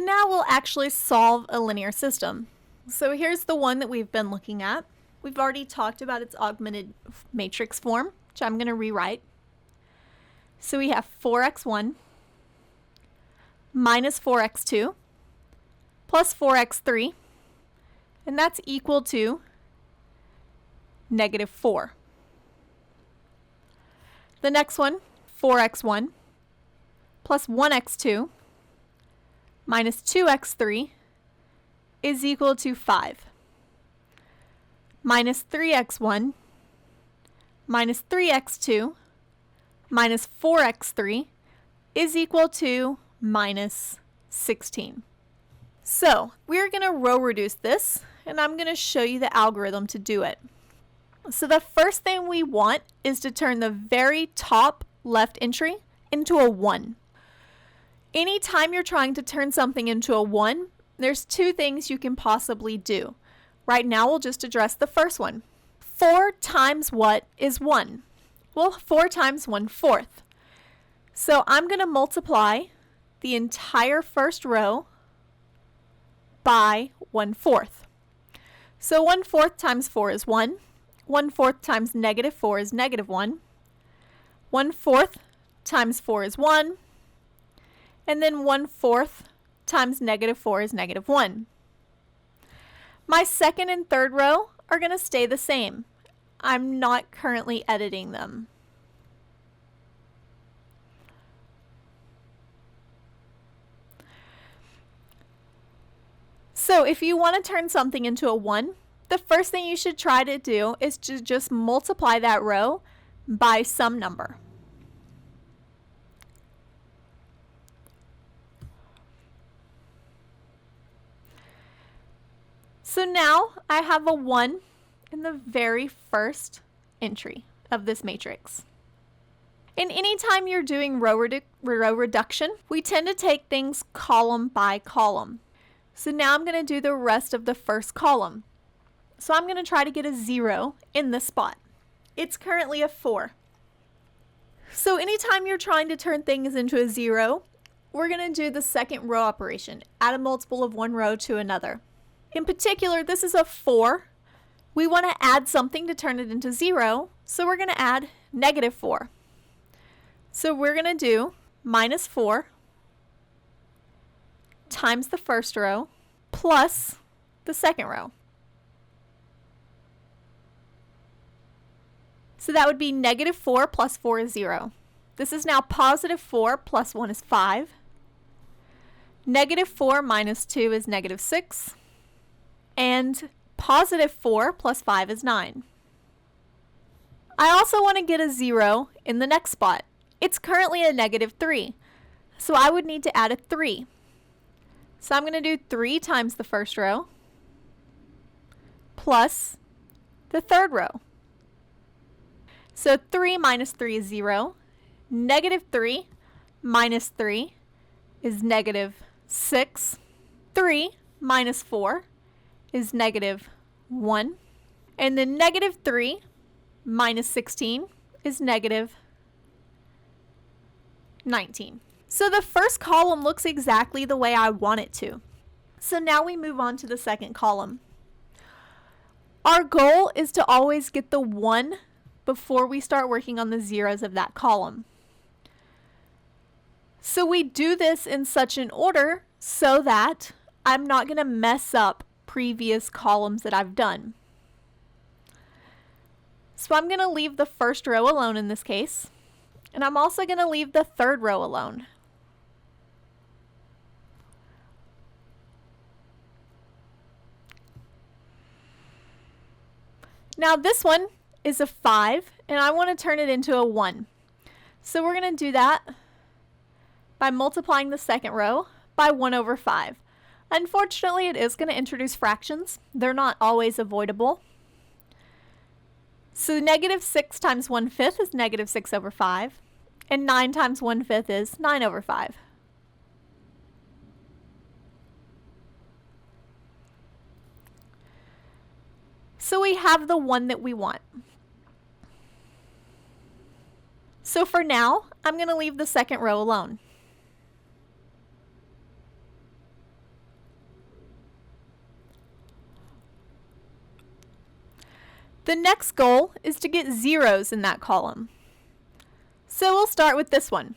So now we'll actually solve a linear system. So here's the one that we've been looking at. We've already talked about its augmented matrix form, which I'm going to rewrite. So we have 4x1 minus 4x2 plus 4x3, and that's equal to negative 4. The next one, 4x1 plus 1x2 minus 2x3 is equal to 5. Minus 3x1 minus 3x2 minus 4x3 is equal to minus 16. So we're going to row reduce this, and I'm going to show you the algorithm to do it. So the first thing we want is to turn the very top left entry into a 1. Anytime you're trying to turn something into a 1, there's two things you can possibly do. Right now we'll just address the first one. 4 times what is 1? Well, 4 times 1/4. So I'm going to multiply the entire first row by 1/4. So 1/4 times 4 is 1. 1/4 times negative 4 is negative 1. 1/4 times 4 is 1. And then 1/4 times negative 4 is negative 1. My second and third row are going to stay the same. I'm not currently editing them. So if you want to turn something into a 1, the first thing you should try to do is to just multiply that row by some number. So now I have a 1 in the very first entry of this matrix. And anytime you're doing row reduction, we tend to take things column by column. So now I'm going to do the rest of the first column. So I'm going to try to get a 0 in this spot. It's currently a 4. So anytime you're trying to turn things into a 0, we're going to do the second row operation, add a multiple of one row to another. In particular, this is a 4. We want to add something to turn it into 0, so we're going to add negative 4. So we're going to do minus 4 times the first row plus the second row. So that would be negative 4 plus 4 is 0. This is now positive 4 plus 1 is 5. Negative 4 minus 2 is negative 6. And positive 4 plus 5 is 9. I also want to get a 0 in the next spot. It's currently a negative 3, so I would need to add a 3. So I'm going to do 3 times the first row plus the third row. So 3 minus 3 is 0. Negative 3 minus 3 is negative 6. 3 minus 4 is negative 1. And then negative 3 minus 16 is negative 19. So the first column looks exactly the way I want it to. So now we move on to the second column. Our goal is to always get the 1 before we start working on the zeros of that column. So we do this in such an order so that I'm not going to mess up previous columns that I've done. So I'm going to leave the first row alone in this case, and I'm also going to leave the third row alone. Now this one is a 5, and I want to turn it into a 1. So we're going to do that by multiplying the second row by 1 over 5. Unfortunately, it is going to introduce fractions. They're not always avoidable. So negative 6 times 1/5 is negative 6 over 5. And 9 times 1/5 is 9 over 5. So we have the 1 that we want. So for now, I'm going to leave the second row alone. The next goal is to get zeros in that column. So we'll start with this one.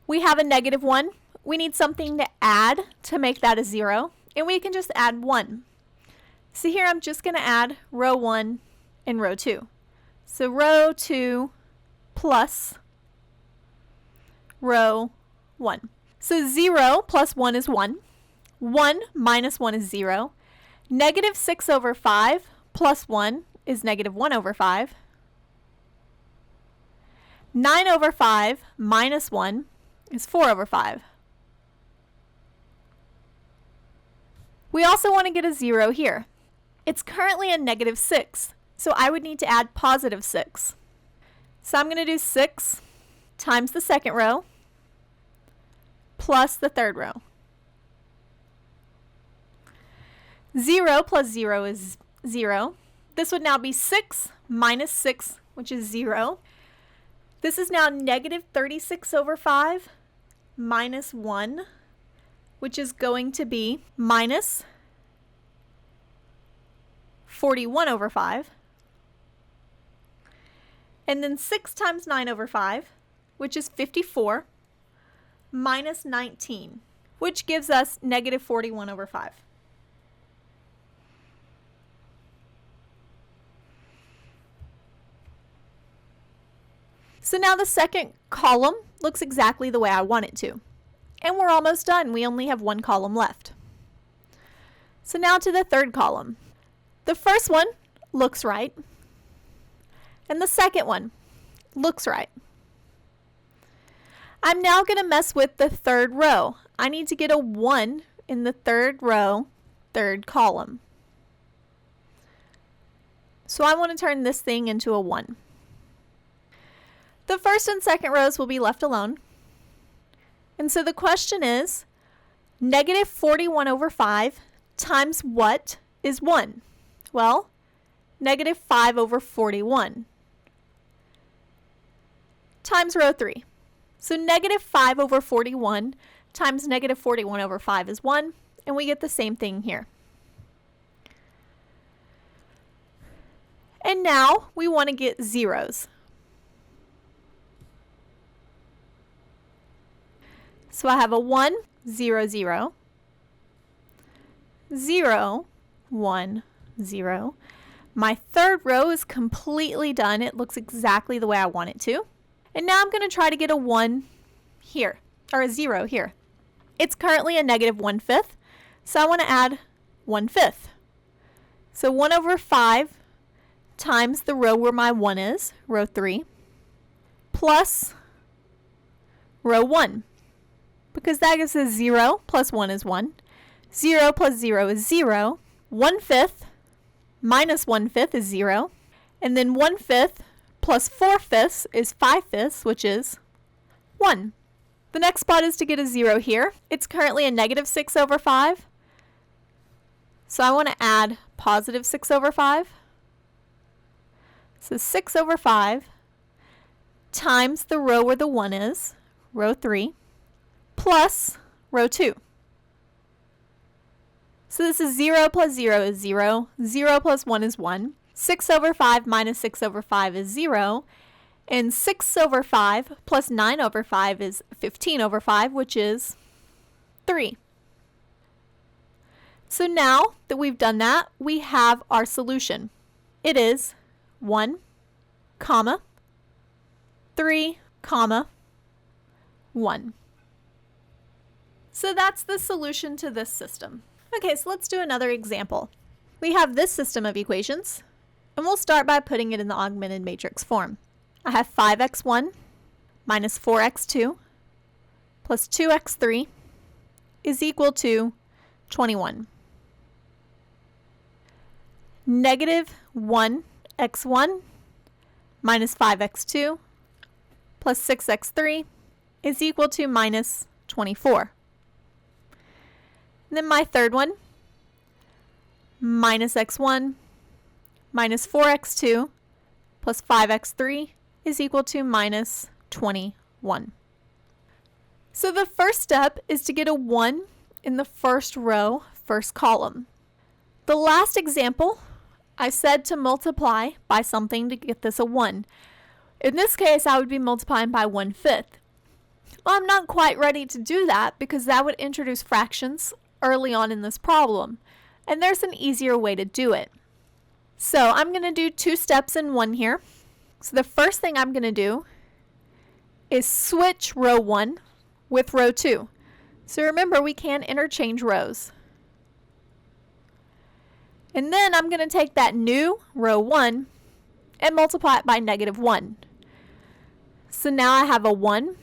We have a -1. We need something to add to make that a 0, and we can just add 1. So here I'm just going to add row 1 and row 2. So row 2 plus row 1. So 0 plus 1 is 1. 1 minus 1 is 0. -6/5 plus 1 is -1/5. 9/5 minus 1 is 4/5. We also want to get a 0 here. It's currently a -6, so I would need to add +6. So I'm going to do 6 times the second row plus the third row. 0 plus 0 is 0. This would now be 6 minus 6, which is 0. This is now -36/5 minus 1, which is going to be minus 41/5. And then 6 times 9/5, which is 54, minus 19, which gives us -41/5. So now the second column looks exactly the way I want it to. And we're almost done. We only have one column left. So now to the third column. The first one looks right. And the second one looks right. I'm now going to mess with the third row. I need to get a 1 in the third row, third column. So I want to turn this thing into a 1. The first and second rows will be left alone. And so the question is, -41/5 times what is 1? Well, -5/41 times row 3. So -5/41 times -41/5 is 1, and we get the same thing here. And now we want to get zeros. So I have a 1, 0, 0, 0, 1, 0. My third row is completely done. It looks exactly the way I want it to. And now I'm going to try to get a 1 here, or a 0 here. It's currently a -1/5, so I want to add 1/5. So 1/5 times the row where my 1 is, row 3, plus row 1. Because that gives us 0 plus 1 is 1. 0 plus 0 is 0. 1/5 minus 1/5 is 0. And then 1/5 plus 4/5 is 5/5, which is 1. The next spot is to get a 0 here. It's currently a -6/5. So I want to add +6/5. So 6/5 times the row where the 1 is, row 3, plus row 2. So this is 0 plus 0 is 0. 0 plus 1 is 1. 6/5 minus 6/5 is 0. And 6/5 plus 9/5 is 15/5, which is 3. So now that we've done that, we have our solution. It is 1, 3, 1. So that's the solution to this system. Okay, so let's do another example. We have this system of equations, and we'll start by putting it in the augmented matrix form. I have 5x1 minus 4x2 plus 2x3 is equal to 21. -1x1 minus 5x2 plus 6x3 is equal to minus 24. And then my third one, minus x1 minus 4x2 plus 5x3 is equal to minus 21. So the first step is to get a 1 in the first row, first column. The last example, I said to multiply by something to get this a 1. In this case, I would be multiplying by 1/5. Well, I'm not quite ready to do that because that would introduce fractions early on in this problem. And there's an easier way to do it. So I'm going to do 2 steps in one here. So the first thing I'm going to do is switch row 1 with row 2. So remember, we can interchange rows. And then I'm going to take that new row 1 and multiply it by -1. So now I have a 1,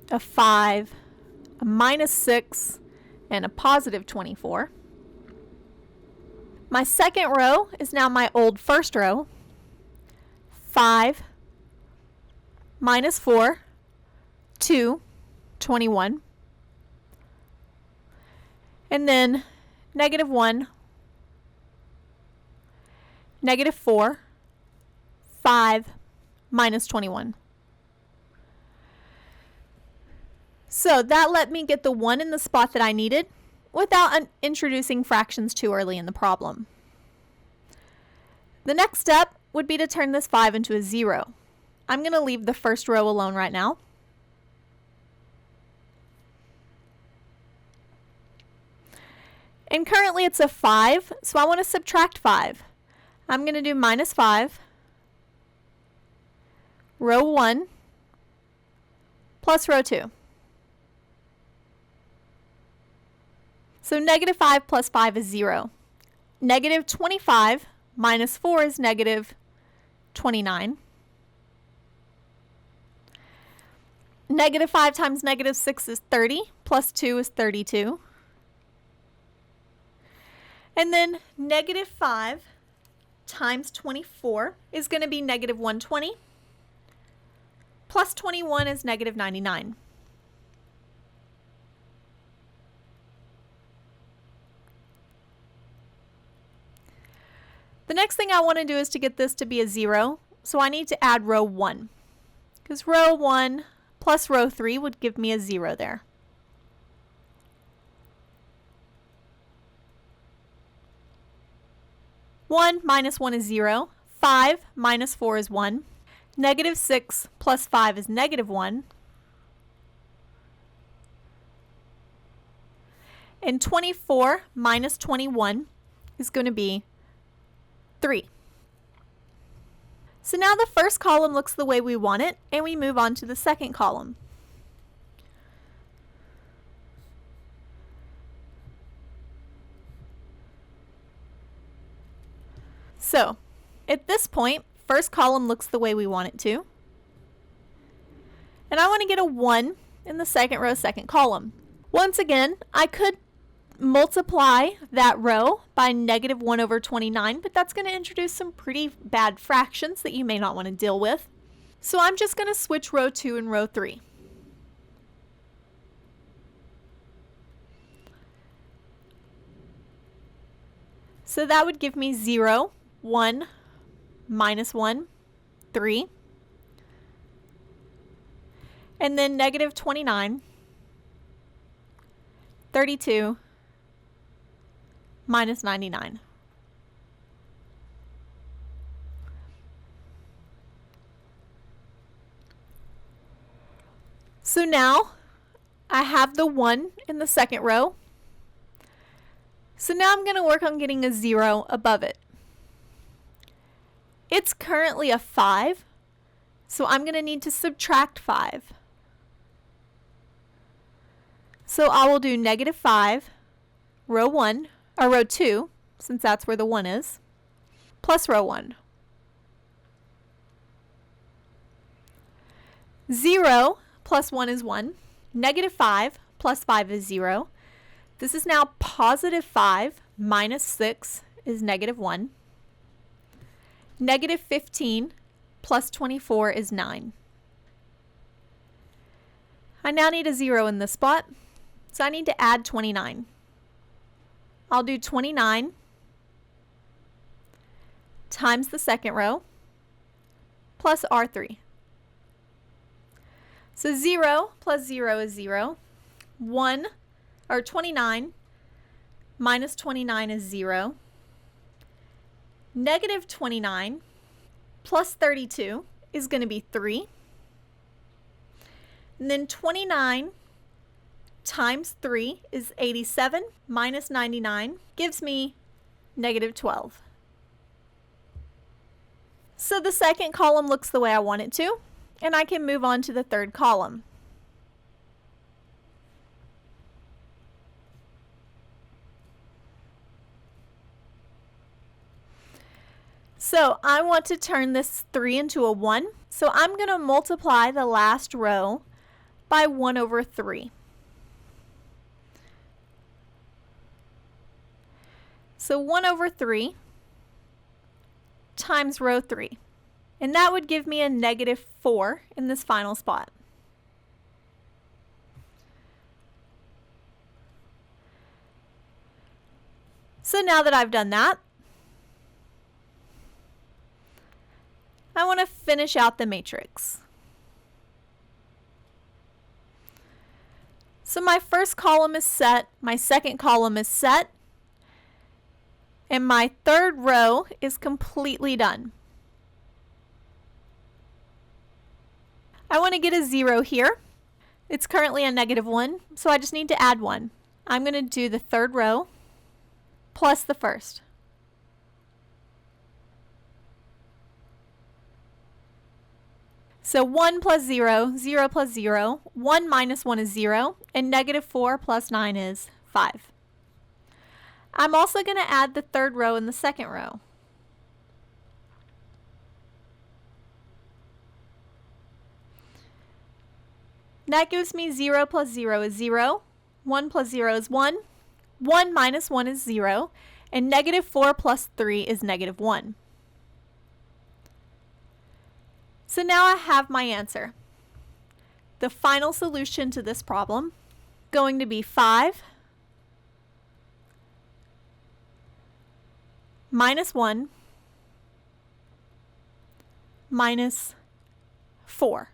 a 5, a -6, and a +24. My second row is now my old first row. 5 -4, 2, 21. And then -1, -4, 5, -21. So that let me get the 1 in the spot that I needed without introducing fractions too early in the problem. The next step would be to turn this 5 into a 0. I'm going to leave the first row alone right now. And currently it's a 5, so I want to subtract 5. I'm going to do -5, row 1, plus row 2. So -5 plus 5 is 0. -25 minus 4 is -29. -5 times -6 is 30, plus 2 is 32. And then -5 times 24 is going to be -120, plus 21 is -99. The next thing I want to do is to get this to be a 0, so I need to add row 1, because row 1 plus row 3 would give me a 0 there. One minus 1 is 0. 5 minus 4 is 1. -6 plus 5 is -1. And 24 minus 21 is going to be 3. So now the first column looks the way we want it, and we move on to the second column. So, at this point, first column looks the way we want it to. And I want to get a 1 in the second row, second column. Once again, I could multiply that row by -1/29, but that's going to introduce some pretty bad fractions that you may not want to deal with. So I'm just going to switch row 2 and row 3. So that would give me 0, 1, -1, 3, and then -29, 32, -99. So now I have the 1 in the second row. So now I'm going to work on getting a 0 above it. It's currently a 5, so I'm going to need to subtract 5. So I will do -5, row 1, or row 2, since that's where the 1 is, plus row 1. 0 plus 1 is 1. -5 plus 5 is 0. This is now +5 minus 6 is -1. -15 plus 24 is 9. I now need a 0 in this spot, so I need to add 29. I'll do 29 times the second row plus R3. So 0 plus 0 is 0. 29 minus 29 is 0. Negative 29 plus 32 is going to be 3. And then 29 times 3 is 87 minus 99 gives me negative 12. So the second column looks the way I want it to, and I can move on to the third column. So I want to turn this 3 into a 1, so I'm going to multiply the last row by 1 over 3. So 1 over 3 times row 3. And that would give me a negative 4 in this final spot. So now that I've done that, I want to finish out the matrix. So my first column is set, my second column is set, and my third row is completely done. I want to get a 0 here. It's currently a negative 1, so I just need to add 1. I'm going to do the third row plus the first. So 1 plus 0, 0 plus 0, 1 minus 1 is 0, and negative 4 plus 9 is 5. I'm also going to add the third row and the second row. That gives me 0 plus 0 is 0, 1 plus 0 is 1, 1 minus 1 is 0, and negative 4 plus 3 is negative 1. So now I have my answer. The final solution to this problem is going to be 5 minus 1 minus 4.